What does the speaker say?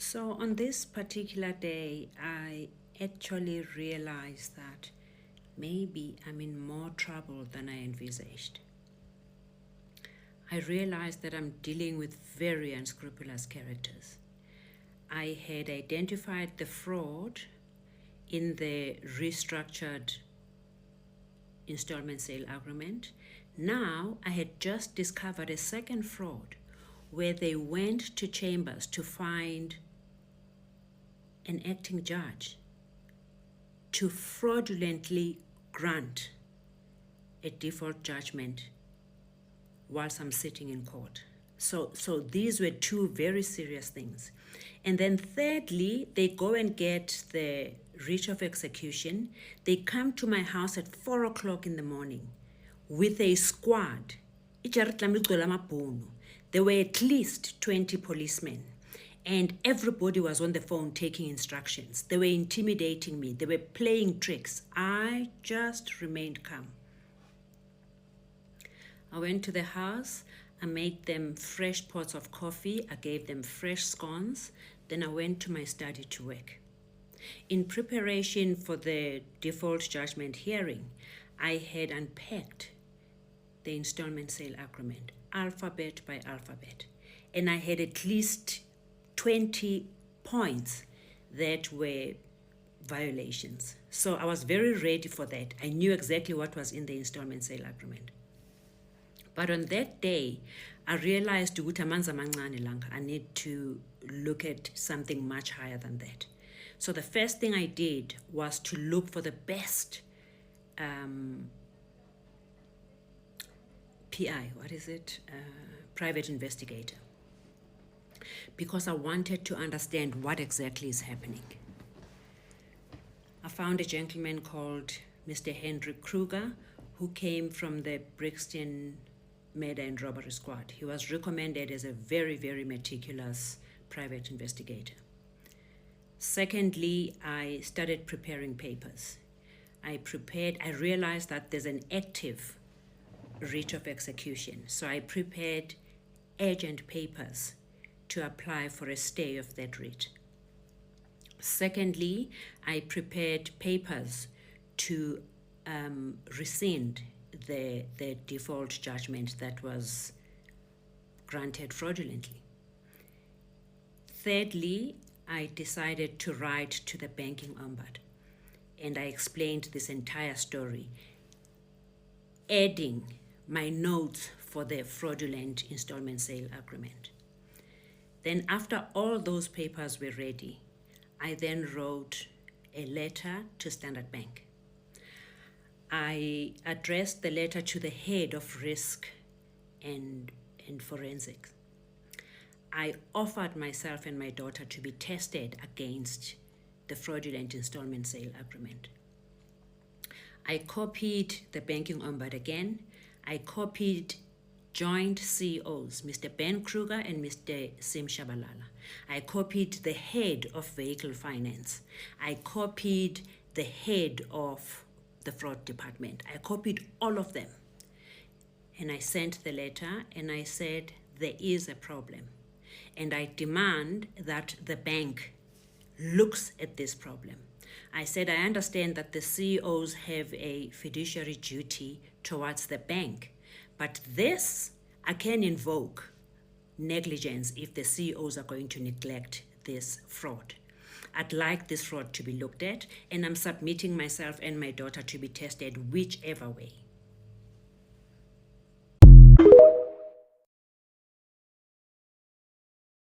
So on this particular day, I actually realized that maybe I'm in more trouble than I envisaged. I realized that I'm dealing with very unscrupulous characters. I had identified the fraud in the restructured installment sale agreement. Now I had just discovered a second fraud where they went to chambers to find an acting judge to fraudulently grant a default judgment whilst I'm sitting in court. So these were two very serious things. And then thirdly, they go and get the writ of execution. They come to my house at 4 o'clock in the morning with a squad. There were at least 20 policemen, and everybody was on the phone taking instructions. They were intimidating me. They were playing tricks. I just remained calm. I went to the house. I made them fresh pots of coffee. I gave them fresh scones. Then I went to my study to work. In preparation for the default judgment hearing, I had unpacked the installment sale agreement, alphabet by alphabet. And I had at least 20 points that were violations. So I was very ready for that. I knew exactly what was in the installment sale agreement. But on that day, I realized I need to look at something much higher than that. So the first thing I did was to look for the best PI, private investigator, because I wanted to understand what exactly is happening. I found a gentleman called Mr. Henry Kruger, who came from the Brixton Murder and Robbery Squad. He was recommended as a very, very meticulous private investigator. Secondly, I started preparing papers. I realized that there's an active writ of execution. So I prepared urgent papers to apply for a stay of that writ. Secondly, I prepared papers to rescind the default judgment that was granted fraudulently. Thirdly, I decided to write to the banking ombud, and I explained this entire story, adding my notes for the fraudulent installment sale agreement. Then after all those papers were ready, I then wrote a letter to Standard Bank. I addressed the letter to the head of risk and forensics. I offered myself and my daughter to be tested against the fraudulent installment sale agreement. I copied the banking ombud again. I copied joint CEOs, Mr. Ben Kruger and Mr. Sim Shabalala. I copied the head of vehicle finance. I copied the head of the fraud department. I copied all of them. And I sent the letter and I said, there is a problem. And I demand that the bank looks at this problem. I said, I understand that the CEOs have a fiduciary duty towards the bank, but this, I can invoke negligence if the CEOs are going to neglect this fraud. I'd like this fraud to be looked at, and I'm submitting myself and my daughter to be tested whichever way.